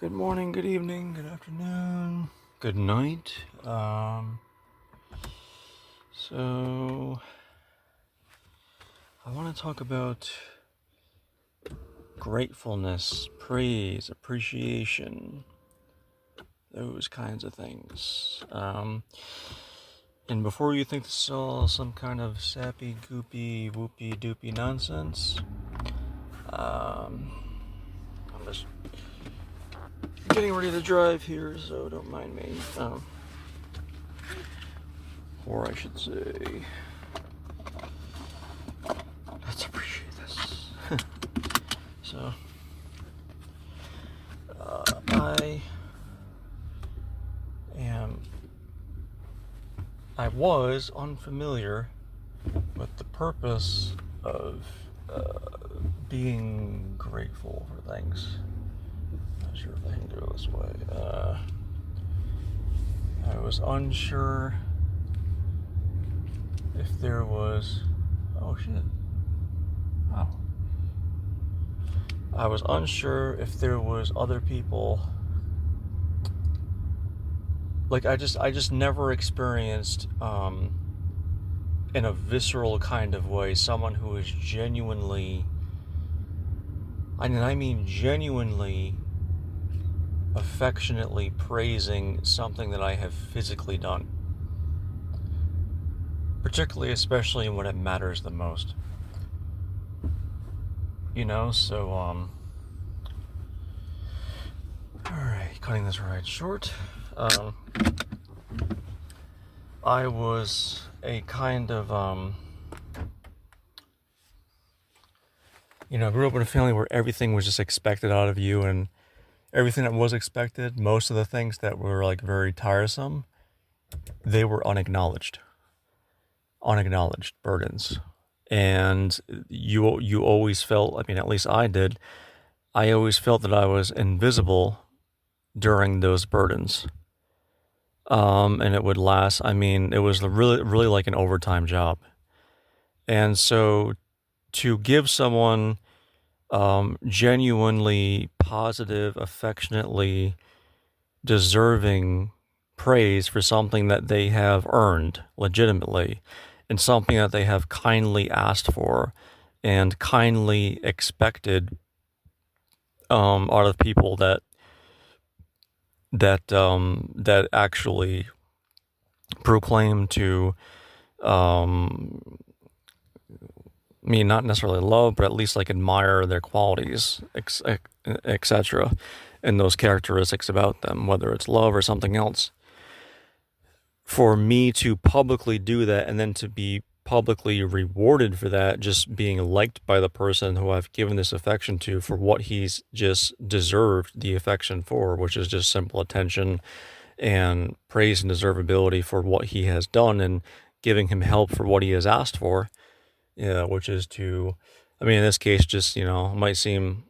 Good morning, good evening, good afternoon, good night. So I want to talk about gratefulness, praise, appreciation, those kinds of things. And before you think this is all some kind of sappy, goopy, whoopy, doopy nonsense, I'm just getting ready to drive here, so don't mind me. Or I should say, let's appreciate this. So, I was unfamiliar with the purpose of being grateful for things. Not sure if I can do it this way. I was unsure if there was. Oh shit. Wow. I was unsure if there was other people. Like I just never experienced in a visceral kind of way someone who is genuinely, I mean genuinely affectionately praising something that I have physically done. Particularly, especially when it matters the most. So, alright, cutting this ride short. I was a kind of, grew up in a family where everything was just expected out of you, and everything that was expected, most of the things that were like very tiresome, they were unacknowledged burdens. And you always felt, I mean, at least I did, I always felt that I was invisible during those burdens. And it would last, I mean, it was really, really like an overtime job. And so to give someone genuinely positive, affectionately deserving praise for something that they have earned legitimately, and something that they have kindly asked for and kindly expected out of people that actually proclaim to, not necessarily love, but at least like admire their qualities, etc., and those characteristics about them, whether it's love or something else. For me to publicly do that and then to be publicly rewarded for that, just being liked by the person who I've given this affection to for what he's just deserved the affection for, which is just simple attention and praise and deservability for what he has done, and giving him help for what he has asked for, which is to, in this case, just, might seem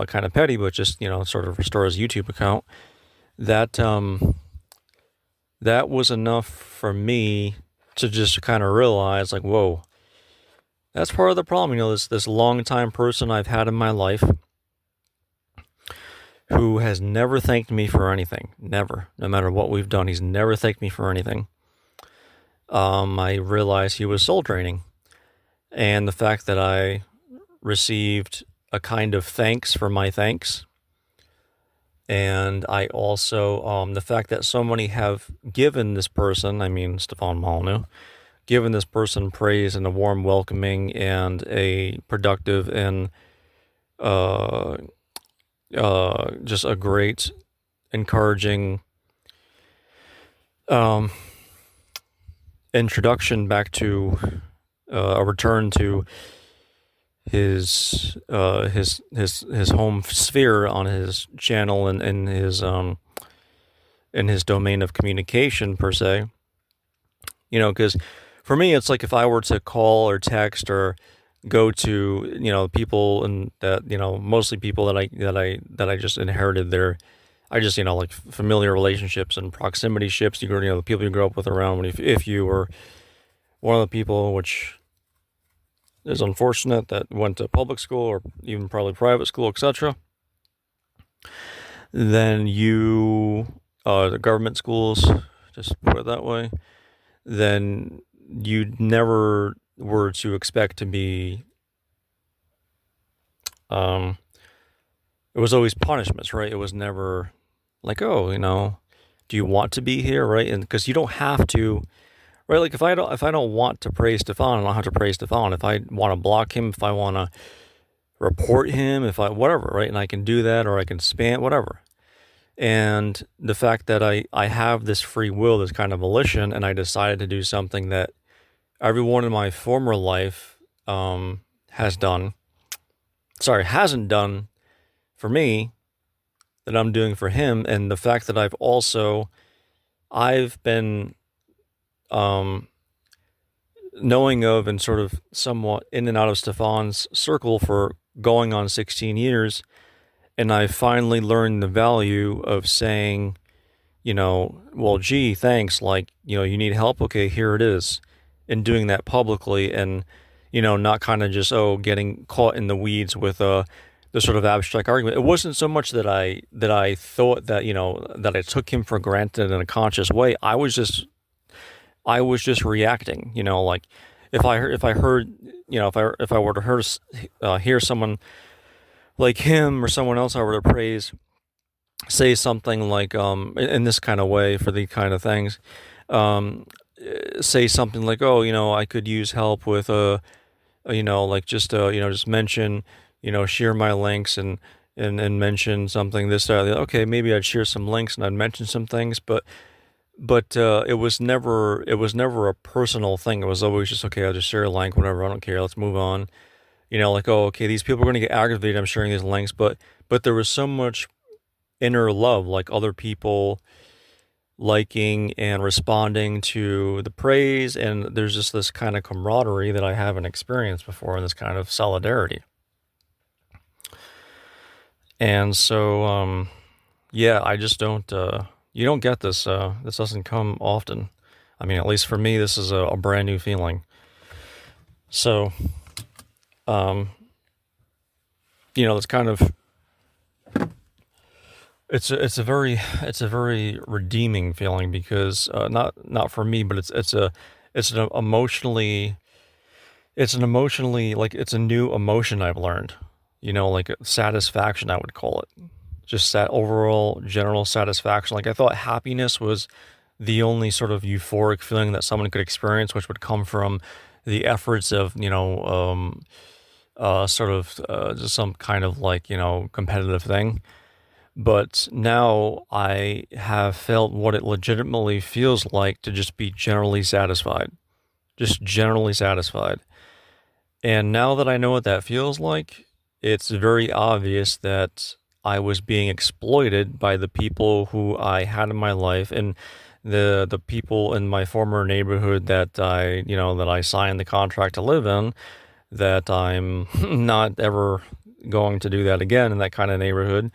kind of petty, but just, sort of restore his YouTube account. That was enough for me to just kind of realize, like, whoa, that's part of the problem. This long-time person I've had in my life who has never thanked me for anything. Never. No matter what we've done, he's never thanked me for anything. I realized he was soul draining. And the fact that I received a kind of thanks for my thanks, and I also, the fact that so many have given this person, Stefan Molyneux, given this person praise and a warm welcoming and a productive and just a great, encouraging introduction back to a return to his home sphere on his channel and in his domain of communication per se. Because for me, it's like if I were to call or text or go to people, and that mostly people that I just inherited I just like familiar relationships and proximity ships. The people you grew up with around if you were one of the people, which is unfortunate, that went to public school or even probably private school, etc. then the government schools, just put it that way, then you never were to expect to be, um, it was always punishments, right? It was never like, oh, do you want to be here, right? And because you don't have to, right? Like if I don't want to praise Stefan, I don't have to praise Stefan. If I want to block him, if I want to report him, if I whatever, right? And I can do that, or I can spam whatever. And the fact that I have this free will, this kind of volition, and I decided to do something that everyone in my former life hasn't done for me, that I'm doing for him, and the fact that I've been knowing of and sort of somewhat in and out of Stefan's circle for going on 16 years, and I finally learned the value of saying, well, gee, thanks, like, you need help, okay, here it is, and doing that publicly, and not kind of just getting caught in the weeds with the sort of abstract argument. It wasn't so much that I thought that that I took him for granted in a conscious way. I was just reacting. Like if I heard if I were to hear someone like him or someone else I were to praise say something like in this kind of way for these kind of things, say something like, oh, I could use help with like just mention, share my links and mention something this that, okay, maybe I'd share some links and I'd mention some things, but it was never a personal thing. It was always just, okay, I'll just share a link, whatever, I don't care, let's move on. Like, oh, okay, these people are going to get aggravated, I'm sharing these links, but there was so much inner love, like other people liking and responding to the praise, and there's just this kind of camaraderie that I haven't experienced before, and this kind of solidarity. And so, yeah, I just don't, you don't get this, this doesn't come often. I mean, at least for me, this is a brand new feeling. So, it's kind of, it's a very redeeming feeling, because not for me, but it's an emotionally like, it's a new emotion I've learned, like satisfaction, I would call it, just that overall general satisfaction. Like, I thought happiness was the only sort of euphoric feeling that someone could experience, which would come from the efforts of sort of just some kind of like competitive thing. But now I have felt what it legitimately feels like to just be generally satisfied. Just generally satisfied. And now that I know what that feels like, it's very obvious that I was being exploited by the people who I had in my life, and the people in my former neighborhood that I signed the contract to live in, that I'm not ever going to do that again in that kind of neighborhood,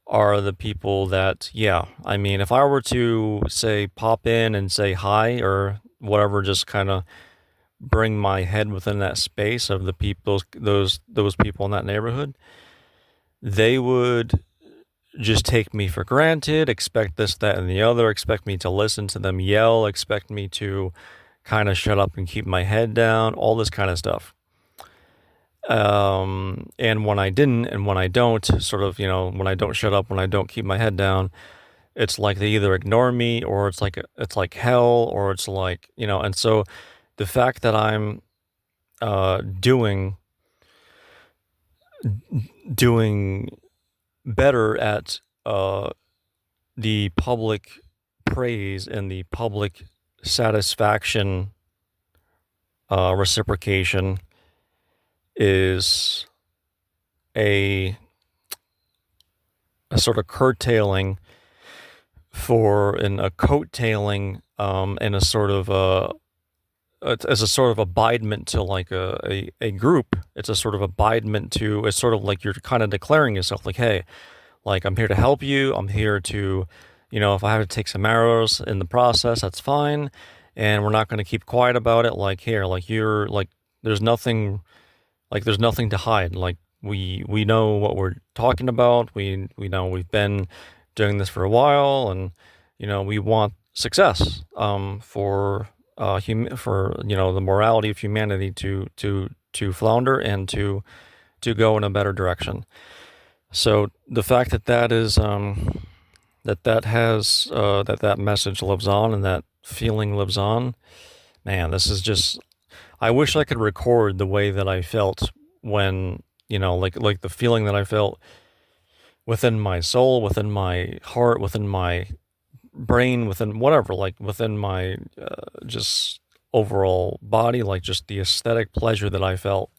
are the people that, yeah, I mean, if I were to say pop in and say hi or whatever, just kind of bring my head within that space of the people, those people in that neighborhood, they would just take me for granted, expect this, that, and the other, expect me to listen to them yell, expect me to kind of shut up and keep my head down, all this kind of stuff. And when I didn't, and when I don't, sort of, when I don't shut up, when I don't keep my head down, it's like they either ignore me, or it's like hell, or it's like, and so the fact that I'm doing better at the public praise and the public satisfaction reciprocation is a sort of curtailing and a coattailing, and a sort of as a sort of abidement to like a group. It's a sort of abidement to, it's sort of like you're kind of declaring yourself like, hey, like, I'm here to help you. I'm here to, if I have to take some arrows in the process, that's fine. And we're not going to keep quiet about it. Like, here, like, you're like, there's nothing to hide. Like, we know what we're talking about. We know we've been doing this for a while, and we want success for for the morality of humanity to flounder and to go in a better direction. So the fact that that is that has that message lives on and that feeling lives on, man, this is just. I wish I could record the way that I felt when like the feeling that I felt within my soul, within my heart, within my brain, within whatever, like within my just overall body, like just the aesthetic pleasure that I felt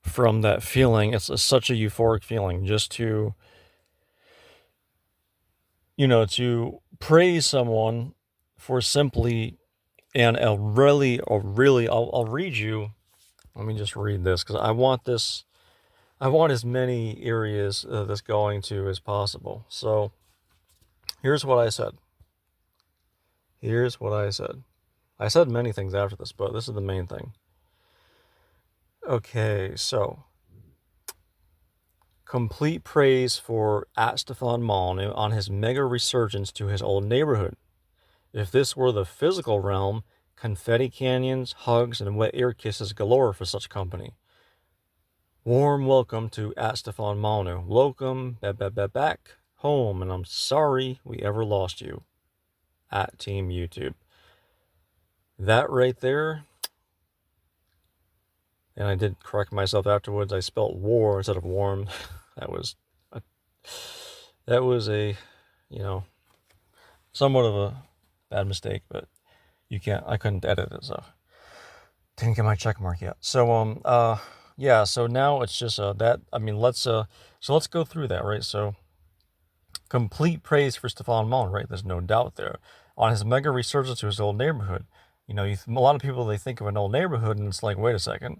from that feeling. It's such a euphoric feeling just to praise someone for simply, and I'll read you. Let me just read this because I want this. I want as many areas of this going to as possible. So here's what I said. Here's what I said. I said many things after this, but this is the main thing. Okay, so complete praise for @Stefan Molyneux on his mega resurgence to his old neighborhood. If this were the physical realm, confetti canyons, hugs, and wet ear kisses galore for such company. Warm welcome to @Stefan Molyneux. Welcome back home, and I'm sorry we ever lost you. @Team YouTube. That right there, and I did correct myself afterwards. I spelt war instead of warm. that was a somewhat of a bad mistake, but I couldn't edit it, so didn't get my check mark yet. So yeah, so now it's just that. I mean, let's go through that, right? So complete praise for Stefan Molyneux, right? There's no doubt there. On his mega resurgence to his old neighborhood. A lot of people, they think of an old neighborhood and it's like, wait a second,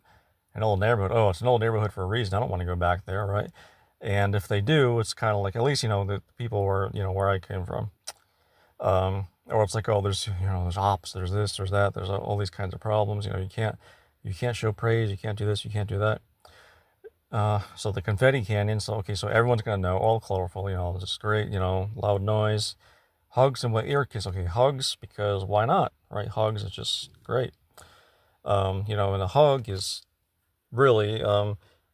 an old neighborhood. Oh, it's an old neighborhood for a reason. I don't want to go back there, right? And if they do, it's kind of like, at least, the people where I came from. Or it's like, oh, there's ops, there's this, there's that, there's all these kinds of problems. You can't show praise, you can't do this, you can't do that. So the confetti canyon, so everyone's gonna know, all colorful, this is great, loud noise, hugs and wet ear kiss. Okay, hugs, because why not, right? Hugs is just great. And a hug is really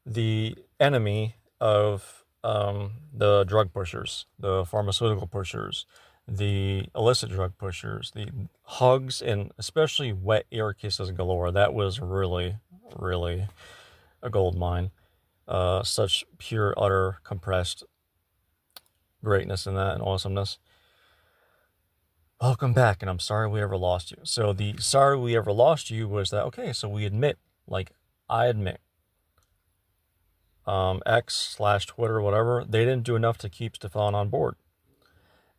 the enemy of the drug pushers, the pharmaceutical pushers, the illicit drug pushers. The hugs, and especially wet ear kisses galore, that was really, really a gold mine. Such pure, utter, compressed greatness in that and awesomeness. Welcome back, and I'm sorry we ever lost you. So the sorry we ever lost you was that, okay, so we admit, like I admit, X/Twitter, whatever, they didn't do enough to keep Stefan on board.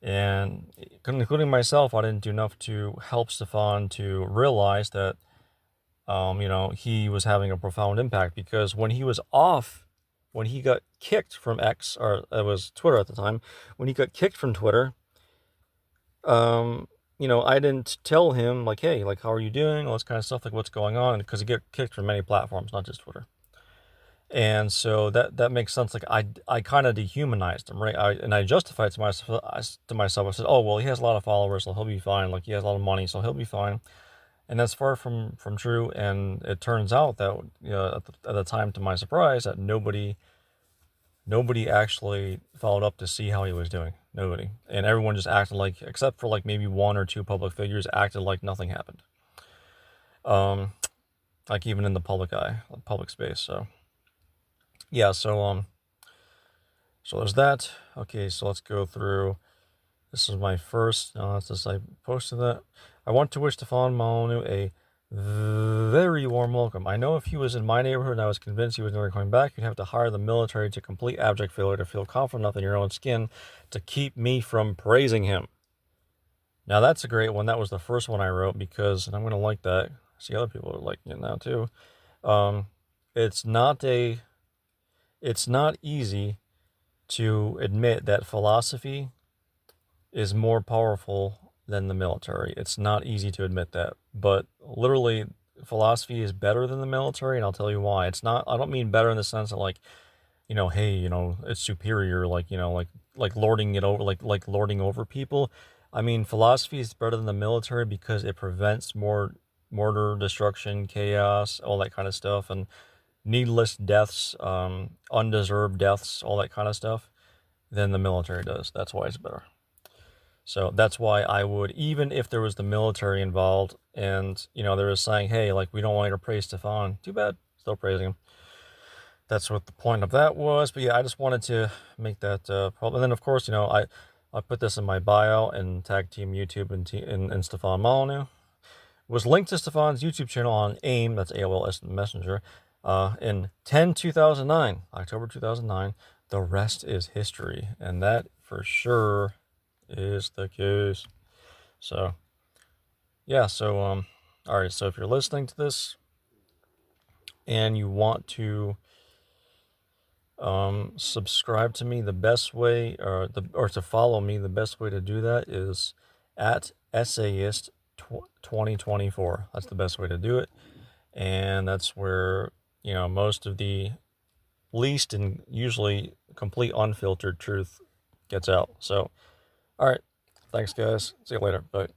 And including myself, I didn't do enough to help Stefan to realize that, he was having a profound impact, because when he was off, when he got kicked from X, or it was Twitter at the time, when he got kicked from Twitter, I didn't tell him, like, hey, like, how are you doing? All this kind of stuff, like, what's going on? Because he get kicked from many platforms, not just Twitter. And so that makes sense. Like, I kind of dehumanized him, right? I justified to myself. I said, oh, well, he has a lot of followers, so he'll be fine. Like, he has a lot of money, so he'll be fine. And that's far from true. And it turns out that, at the time, to my surprise, that nobody actually followed up to see how he was doing. Nobody. And everyone just acted like, except for like maybe one or two public figures, acted like nothing happened. Like even in the public eye, public space. So yeah, so there's that. Okay, so let's go through. This is my first. I posted that. I want to wish Stefan Molyneux a very warm welcome. I know if he was in my neighborhood and I was convinced he was never coming back, you'd have to hire the military to complete abject failure to feel confident enough in your own skin to keep me from praising him. Now that's a great one. That was the first one I wrote, because, and I'm going to like that. I see other people are liking it now too. It's not easy to admit that philosophy is more powerful than the military. It's not easy to admit that, but literally philosophy is better than the military, and I'll tell you why. I don't mean better in the sense that, like, hey, it's superior, like lording it over, like lording over people. I mean, philosophy is better than the military because it prevents more murder, destruction, chaos, all that kind of stuff, and needless deaths, undeserved deaths, all that kind of stuff, than the military does. That's why it's better. So that's why I would, even if there was the military involved and, they were saying, hey, like, we don't want you to praise Stefan. Too bad. Still praising him. That's what the point of that was. But yeah, I just wanted to make that problem. And then, of course, I put this in my bio and tag team YouTube and Stefan Molyneux. Was linked to Stefan's YouTube channel on AIM, that's AOL Instant Messenger, in 2009, October 2009. The rest is history. And that for sure is the case. So, yeah, so, all right, so if you're listening to this and you want to subscribe to me, the best way, or to follow me, the best way to do that is at Essayist 2024. That's the best way to do it. And that's where, most of the least and usually complete unfiltered truth gets out. So, all right. Thanks, guys. See you later. Bye.